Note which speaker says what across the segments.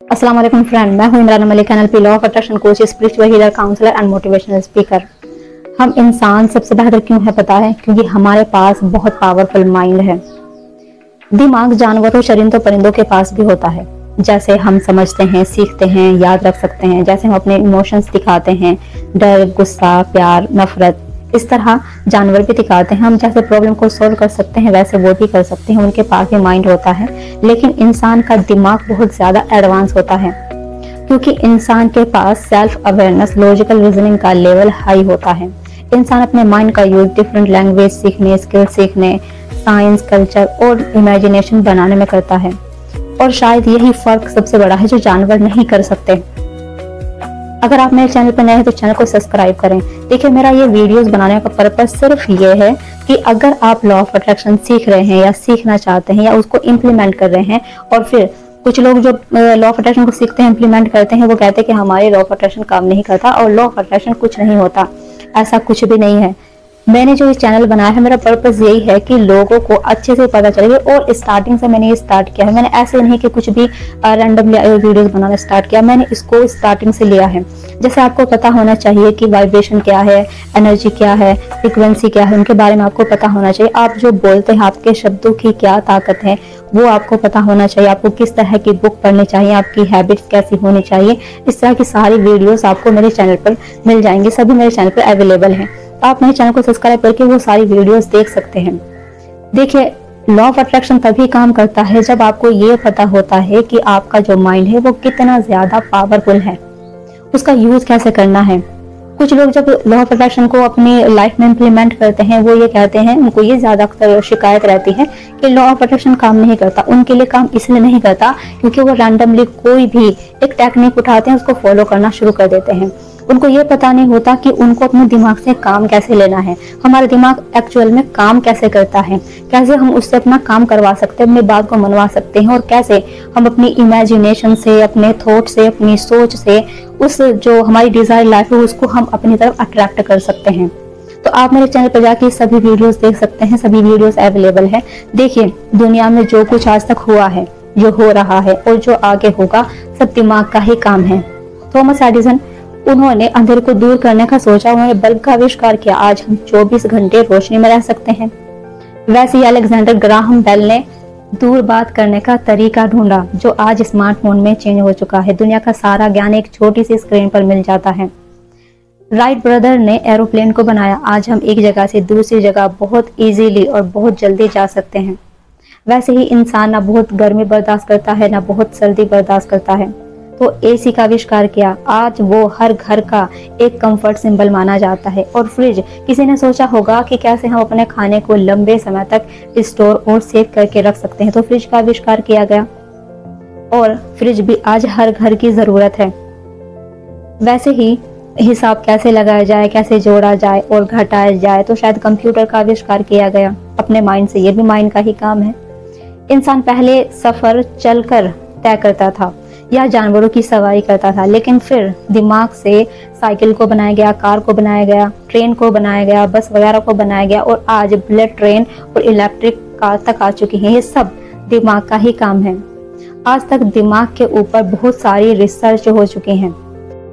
Speaker 1: अस्सलाम वालेकुम फ्रेंड, मैं हूं Imran Malik, NLP law of attraction coach, spiritual healer, counsellor and motivational speaker. हम इंसान सबसे बेहतर क्यों है पता है? क्योंकि हमारे पास बहुत पावरफुल माइंड है। दिमाग जानवरों, चरिंदों, परिंदों के पास भी होता है। जैसे हम समझते हैं, सीखते हैं, याद रख सकते हैं, जैसे हम अपने इमोशंस दिखाते हैं, डर, गुस्सा, प्यार, नफरत, इस तरह जानवर भी दिखाते हैं। हम जैसे प्रॉब्लम को सॉल्व कर सकते हैं वैसे वो भी कर सकते हैं, उनके पास भी माइंड होता है। लेकिन इंसान का दिमाग बहुत ज्यादा एडवांस होता है, क्योंकि इंसान के पास सेल्फ अवेयरनेस, लॉजिकल रीजनिंग का लेवल हाई होता है। इंसान अपने माइंड का यूज डिफरेंट लैंग्वेज सीखने, स्किल सीखने, साइंस, कल्चर और इमेजिनेशन बनाने में करता है। और शायद यही फर्क सबसे बड़ा है जो जानवर नहीं कर सकते। अगर आप मेरे चैनल पर नए हैं तो चैनल को सब्सक्राइब करें। देखिए, मेरा ये वीडियोस बनाने का पर्पस सिर्फ ये है कि अगर आप लॉ ऑफ अट्रैक्शन सीख रहे हैं या सीखना चाहते हैं या उसको इम्प्लीमेंट कर रहे हैं, और फिर कुछ लोग जो लॉ ऑफ अट्रैक्शन को सीखते हैं, इम्प्लीमेंट करते हैं, वो कहते हैं कि हमारे लॉ ऑफ अट्रैक्शन काम नहीं करता और लॉ ऑफ अट्रैक्शन कुछ नहीं होता। ऐसा कुछ भी नहीं है। मैंने जो इस चैनल बनाया है, मेरा पर्पस यही है कि लोगों को अच्छे से पता चले। और स्टार्टिंग से मैंने ये स्टार्ट किया है। मैंने ऐसे नहीं कि कुछ भी रैंडमली वीडियोस बनाना स्टार्ट किया, मैंने इसको स्टार्टिंग से लिया है। जैसे आपको पता होना चाहिए कि वाइब्रेशन क्या है, एनर्जी क्या है, फ्रीक्वेंसी क्या है, उनके बारे में आपको पता होना चाहिए। आप जो बोलते हैं, आपके शब्दों की क्या ताकत है, वो आपको पता होना चाहिए। आपको किस तरह की बुक पढ़नी चाहिए, आपकी हैबिट्स कैसी होनी चाहिए, इस तरह की सारी वीडियोस आपको मेरे चैनल पर मिल जाएंगी। सभी मेरे चैनल पर अवेलेबल हैं। आप मेरे चैनल को सब्सक्राइब करके वो सारी वीडियोस देख सकते हैं। देखिए, लॉ ऑफ अट्रैक्शन तभी काम करता है जब आपको ये पता होता है कि आपका जो माइंड है वो कितना ज्यादा पावरफुल है, उसका यूज कैसे करना है। कुछ लोग जब लॉ ऑफ अट्रैक्शन को अपनी लाइफ में इम्प्लीमेंट करते हैं, वो ये कहते हैं, उनको ये ज्यादातर शिकायत रहती है कि लॉ ऑफ अट्रैक्शन काम नहीं करता। उनके लिए काम इसलिए नहीं करता क्योंकि वो रैंडमली कोई भी एक टेक्निक उठाते हैं, उसको फॉलो करना शुरू कर देते हैं। उनको ये पता नहीं होता कि उनको अपने दिमाग से काम कैसे लेना है, हमारा दिमाग एक्चुअल में काम कैसे करता है, कैसे हम उससे अपना काम करवा सकते हैं, अपनी बात को मनवा सकते हैं, और कैसे हम अपनी इमेजिनेशन से, अपने थॉट से, अपनी सोच से उस जो हमारी डिजायर लाइफ है उसको हम अपनी तरफ अट्रैक्ट कर सकते हैं। तो आप मेरे चैनल पर जाके सभी वीडियोस देख सकते हैं। सभी वीडियोस अवेलेबल है। देखिए, दुनिया में जो कुछ आज तक हुआ है, जो हो रहा है और जो आगे होगा, सब दिमाग का ही काम है। थॉमस एडिसन, उन्होंने अंधेरे को दूर करने का सोचा, उन्होंने बल्ब का आविष्कार किया। आज हम 24 घंटे रोशनी में रह सकते हैं। वैसे ही अलेक्जेंडर ग्राहम बेल ने दूर बात करने का तरीका ढूंढा, जो आज स्मार्टफोन में चेंज हो चुका है। दुनिया का सारा ज्ञान एक छोटी सी स्क्रीन पर मिल जाता है। राइट ब्रदर ने एरोप्लेन को बनाया। आज हम एक जगह से दूसरी जगह बहुत इजीली और बहुत जल्दी जा सकते हैं। वैसे ही इंसान ना बहुत गर्मी बर्दाश्त करता है, ना बहुत सर्दी बर्दाश्त करता है, तो एसी का आविष्कार किया। आज वो हर घर का एक कंफर्ट सिंबल माना जाता है। और फ्रिज, किसी ने सोचा होगा कि कैसे हम अपने खाने को लंबे समय तक स्टोर और सेव करके रख सकते हैं, तो फ्रिज का आविष्कार किया गया। और फ्रिज भी आज हर घर की जरूरत है। वैसे ही हिसाब कैसे लगाया जाए, कैसे जोड़ा जाए और घटाया जाए, तो शायद कंप्यूटर का आविष्कार किया गया अपने माइंड से। ये भी माइंड का ही काम है। इंसान पहले सफर चलकर तय करता था या जानवरों की सवारी करता था, लेकिन फिर दिमाग से साइकिल को बनाया गया, कार को बनाया गया, ट्रेन को बनाया गया, बस वगैरह को बनाया गया, और आज बुलेट ट्रेन और इलेक्ट्रिक कार तक आ चुकी हैं। ये सब दिमाग का ही काम है। आज तक दिमाग के ऊपर बहुत सारी रिसर्च हो चुकी हैं,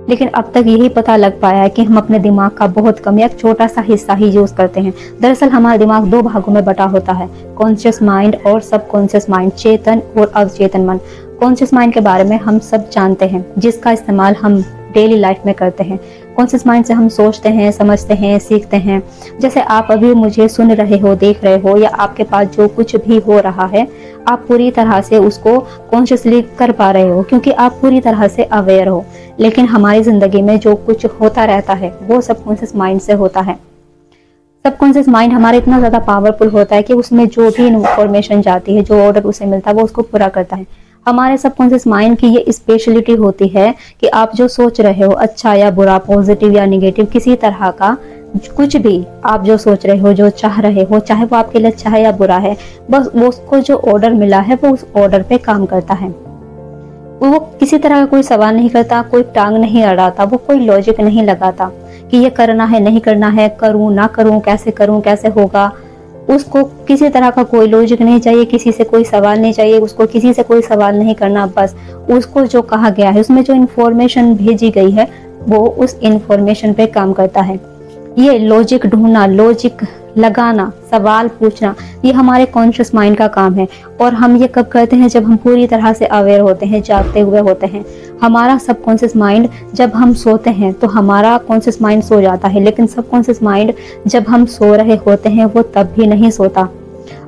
Speaker 1: लेकिन अब तक यही पता लग पाया है कि हम अपने दिमाग का बहुत कम या एक छोटा सा हिस्सा ही यूज करते हैं। दरअसल हमारा दिमाग 2 भागों में बटा होता है, कॉन्शियस माइंड और सबकॉन्शियस माइंड, चेतन और अवचेतन मन। कॉन्शियस माइंड के बारे में हम सब जानते हैं, जिसका इस्तेमाल हम डेली लाइफ में करते हैं। कॉन्शियस माइंड से हम सोचते हैं, समझते हैं, सीखते हैं। जैसे आप अभी मुझे सुन रहे हो, देख रहे हो, या आपके पास जो कुछ भी हो रहा है, आप पूरी तरह से उसको कॉन्शियसली कर पा रहे हो, क्योंकि आप पूरी तरह से अवेयर हो। लेकिन हमारी जिंदगी में जो कुछ होता रहता है वो सबकॉन्शियस माइंड से होता है। सबकॉन्शियस माइंड हमारा इतना ज्यादा पावरफुल होता है कि उसमें जो भी इंफॉर्मेशन जाती है, जो ऑर्डर उसे मिलता है, वो उसको पूरा करता है। हमारे सबकॉन्शियस माइंड की ये स्पेशलिटी होती है कि आप जो सोच रहे हो, अच्छा या बुरा, पॉजिटिव या निगेटिव, किसी तरह का कुछ भी आप जो सोच रहे हो, जो चाह रहे हो, चाहे वो आपके लिए अच्छा है या बुरा है, बस वो उसको जो ऑर्डर मिला है वो उस ऑर्डर पे काम करता है। वो किसी तरह का कोई सवाल नहीं करता, कोई टांग नहीं अड़ाता, वो कोई लॉजिक नहीं लगाता कि ये करना है, नहीं करना है, करूं ना करूं, कैसे होगा। उसको किसी तरह का कोई लॉजिक नहीं चाहिए, किसी से कोई सवाल नहीं चाहिए, उसको किसी से कोई सवाल नहीं करना, बस उसको जो कहा गया है, उसमें जो इन्फॉर्मेशन भेजी गई है वो उस इन्फॉर्मेशन पे काम करता है। ये लॉजिक ढूंढना, लॉजिक लगाना, सवाल पूछना, ये हमारे कॉन्शियस माइंड का काम है। और हम ये कब करते हैं? जब हम पूरी तरह से अवेयर होते हैं, जागते हुए होते हैं। हमारा सबकॉन्शियस माइंड, जब हम सोते हैं तो हमारा कॉन्शियस माइंड सो जाता है, लेकिन सबकॉन्शियस माइंड जब हम सो रहे होते हैं वो तब भी नहीं सोता।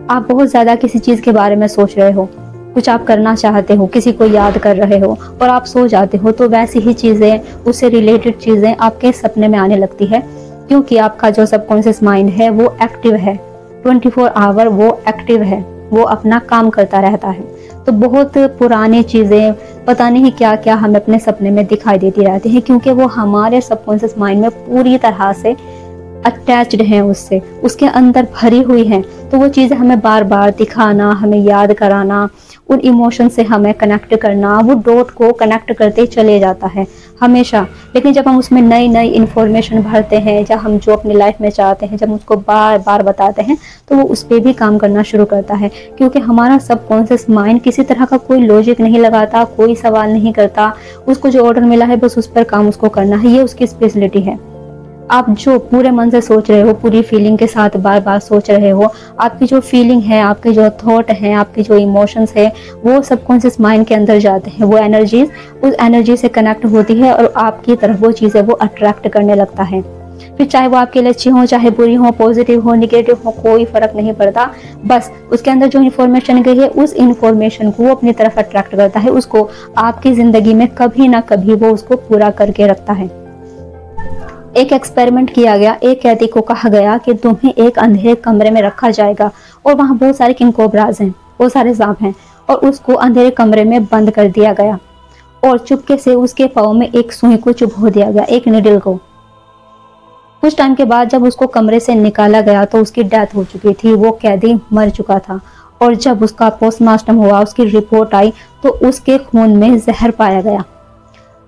Speaker 1: आप बहुत ज्यादा किसी चीज के बारे में सोच रहे हो, कुछ आप करना चाहते हो, किसी को याद कर रहे हो और आप सो जाते हो, तो वैसी ही चीजें, उससे रिलेटेड चीजें आपके सपने में आने लगती है, क्योंकि आपका जो सबकॉन्शियस माइंड है वो एक्टिव है, 24 आवर वो एक्टिव है, वो अपना काम करता रहता है। तो बहुत पुरानी चीजें, पता नहीं क्या क्या हमें अपने सपने में दिखाई देती रहती है, क्योंकि वो हमारे सबकॉन्शियस माइंड में पूरी तरह से अटैच्ड हैं उससे, उसके अंदर भरी हुई हैं। तो वो चीज़ें हमें बार बार दिखाना, हमें याद कराना, उन इमोशन से हमें कनेक्ट करना, वो डॉट को कनेक्ट करते चले जाता है हमेशा। लेकिन जब हम उसमें नई नई इन्फॉर्मेशन भरते हैं, जब हम जो अपनी लाइफ में चाहते हैं, जब उसको बार बार बताते हैं, तो वो उस पर भी काम करना शुरू करता है, क्योंकि हमारा सबकॉन्शियस माइंड किसी तरह का कोई लॉजिक नहीं लगाता, कोई सवाल नहीं करता। उसको जो ऑर्डर मिला है बस उस पर काम उसको करना है, ये उसकी स्पेशलिटी है। आप जो पूरे मन से सोच रहे हो, पूरी फीलिंग के साथ बार बार सोच रहे हो, आपकी जो फीलिंग है, आपके जो थॉट हैं, आपके जो इमोशंस है, वो सबकॉन्शियस माइंड के अंदर जाते हैं। वो एनर्जीज उस एनर्जी से कनेक्ट होती है और आपकी तरफ वो चीज़ें वो अट्रैक्ट करने लगता है। फिर चाहे वो आपके लिए अच्छी हो, चाहे बुरी हो, पॉजिटिव हो, निगेटिव हो, कोई फर्क नहीं पड़ता। बस उसके अंदर जो इन्फॉर्मेशन गई है, उस इन्फॉर्मेशन को वो अपनी तरफ अट्रैक्ट करता है, उसको आपकी जिंदगी में कभी ना कभी वो उसको पूरा करके रखता है। एक एक्सपेरिमेंट किया गया। एक कैदी को कहा गया कि तुम्हें एक अंधेरे कमरे में रखा जाएगा और वहां बहुत सारे किंग कोबराज हैं, बहुत सारे सांप हैं, और उसको अंधेरे कमरे में बंद कर दिया गया और चुपके से उसके पाँव में एक सुई को चुभो दिया गया, एक निडल को। कुछ टाइम के बाद जब उसको कमरे से निकाला गया तो उसकी डेथ हो चुकी थी, वो कैदी मर चुका था। और जब उसका पोस्टमार्टम हुआ, उसकी रिपोर्ट आई, तो उसके खून में जहर पाया गया।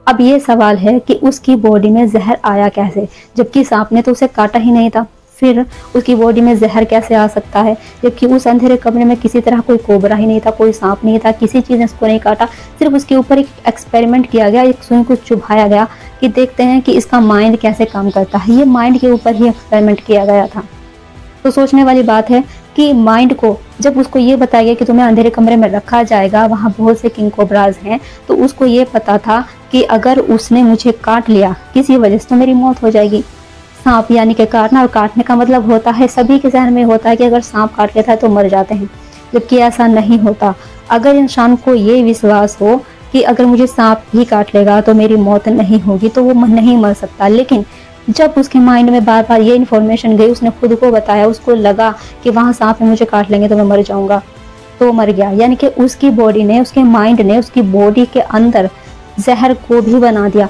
Speaker 1: अब ये सवाल है कि उसकी बॉडी में जहर आया कैसे, जबकि सांप ने तो उसे काटा ही नहीं था। फिर उसकी बॉडी में जहर कैसे आ सकता है, जबकि उस अंधेरे कमरे में किसी तरह कोई कोबरा ही नहीं था, कोई सांप नहीं था, किसी चीज़ ने उसको नहीं काटा। सिर्फ उसके ऊपर एक एक्सपेरिमेंट किया गया, एक सुई को चुभाया गया कि देखते हैं कि इसका माइंड कैसे काम करता है। ये माइंड के ऊपर ही एक्सपेरिमेंट किया गया था। तो सोचने वाली बात है कि माइंड को जब उसको ये बताया गया कि तुम्हें अंधेरे कमरे में रखा जाएगा, वहाँ बहुत से किंग कोबराज हैं, तो उसको ये पता था कि अगर उसने मुझे काट लिया किसी वजह से तो मेरी मौत हो जाएगी। सांप यानी कि काटना, और काटने का मतलब होता है, सभी के जहन में होता है कि अगर सांप काट लेता है तो मर जाते हैं, जबकि ऐसा नहीं होता। अगर इंसान को ये विश्वास हो कि अगर मुझे सांप ही काट लेगा तो मेरी मौत नहीं होगी, तो वो नहीं मर सकता। लेकिन जब उसके माइंड में बार बार ये इन्फॉर्मेशन गई, उसने खुद को बताया, उसको लगा कि वहाँ सांप मुझे काट लेंगे तो मैं मर जाऊंगा, तो वो मर गया। यानी कि उसकी बॉडी ने, उसके माइंड ने उसकी बॉडी के अंदर जहर को भी बना दिया।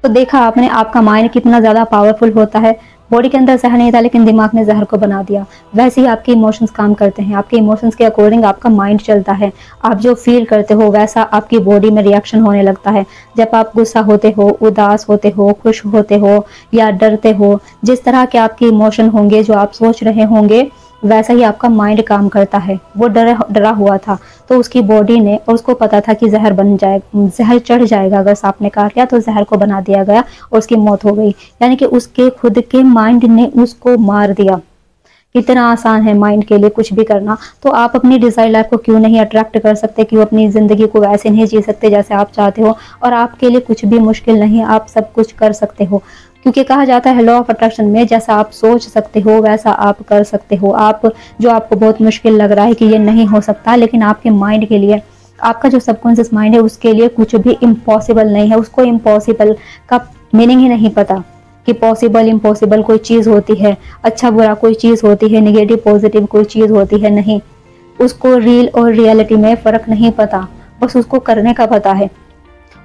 Speaker 1: तो देखा आपने, आपका माइंड कितना ज़्यादा पावरफुल होता है। बॉडी के अंदर जहर नहीं था लेकिन दिमाग ने जहर को बना दिया। वैसे ही आपके इमोशंस काम करते हैं, आपके इमोशंस के अकॉर्डिंग आपका माइंड चलता है। आप जो फील करते हो वैसा आपकी बॉडी में रिएक्शन होने लगता है। जब आप गुस्सा होते हो, उदास होते हो, खुश होते हो या डरते हो, जिस तरह के आपके इमोशन होंगे, जो आप सोच रहे होंगे, वैसा ही आपका माइंड काम करता है। वो डरा हुआ था तो उसकी बॉडी ने, और उसको पता था कि जहर बन जाएगा, जहर चढ़ जाएगा, अगर सांप ने काट लिया तो जहर को बना दिया गया और उसकी मौत हो गई। यानी कि उसके खुद के माइंड ने उसको मार दिया। कितना आसान है माइंड के लिए कुछ भी करना। तो आप अपनी डिजायर लाइफ को क्यों नहीं अट्रैक्ट कर सकते, क्यों अपनी जिंदगी को वैसे नहीं जी सकते जैसे आप चाहते हो। और आपके लिए कुछ भी मुश्किल नहीं, आप सब कुछ कर सकते हो, क्योंकि कहा जाता है लॉ ऑफ अट्रैक्शन में, जैसा आप सोच सकते हो वैसा आप कर सकते हो। आप जो आपको बहुत मुश्किल लग रहा है कि ये नहीं हो सकता, लेकिन आपके माइंड के लिए, आपका जो सबकॉन्शियस माइंड है उसके लिए कुछ भी इम्पॉसिबल नहीं है। उसको इम्पॉसिबल का मीनिंग ही नहीं पता कि पॉसिबल इम्पॉसिबल कोई चीज़ होती है, अच्छा बुरा कोई चीज़ होती है, निगेटिव पॉजिटिव कोई चीज़ होती है, नहीं। उसको रियल और रियलिटी में फ़र्क नहीं पता, बस उसको करने का पता है।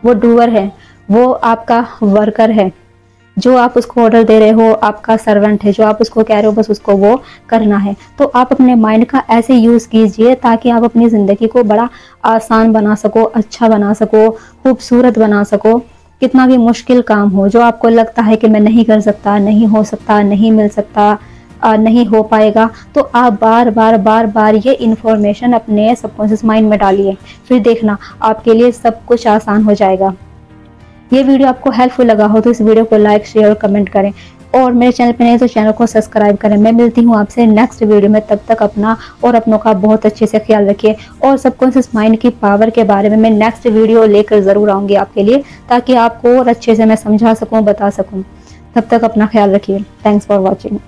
Speaker 1: वो डूअर है, वो आपका वर्कर है, जो आप उसको ऑर्डर दे रहे हो आपका सर्वेंट है, जो आप उसको कह रहे हो बस उसको वो करना है। तो आप अपने माइंड का ऐसे यूज़ कीजिए ताकि आप अपनी ज़िंदगी को बड़ा आसान बना सको, अच्छा बना सको, खूबसूरत बना सको। कितना भी मुश्किल काम हो, जो आपको लगता है कि मैं नहीं कर सकता, नहीं हो सकता, नहीं मिल सकता, नहीं हो पाएगा, तो आप बार बार ये इन्फॉर्मेशन अपने सबकॉन्शियस माइंड में डालिए, फिर देखना आपके लिए सब कुछ आसान हो जाएगा। ये वीडियो आपको हेल्पफुल लगा हो तो इस वीडियो को लाइक, शेयर और कमेंट करें, और मेरे चैनल पे नहीं तो चैनल को सब्सक्राइब करें। मैं मिलती हूँ आपसे नेक्स्ट वीडियो में, तब तक अपना और अपनों का बहुत अच्छे से ख्याल रखिए। और सबकॉन्शियस माइंड की पावर के बारे में मैं नेक्स्ट वीडियो लेकर ज़रूर आऊँगी आपके लिए, ताकि आपको और अच्छे से मैं समझा सकूँ, बता सकूँ। तब तक अपना ख्याल रखिए। Thanks for watching.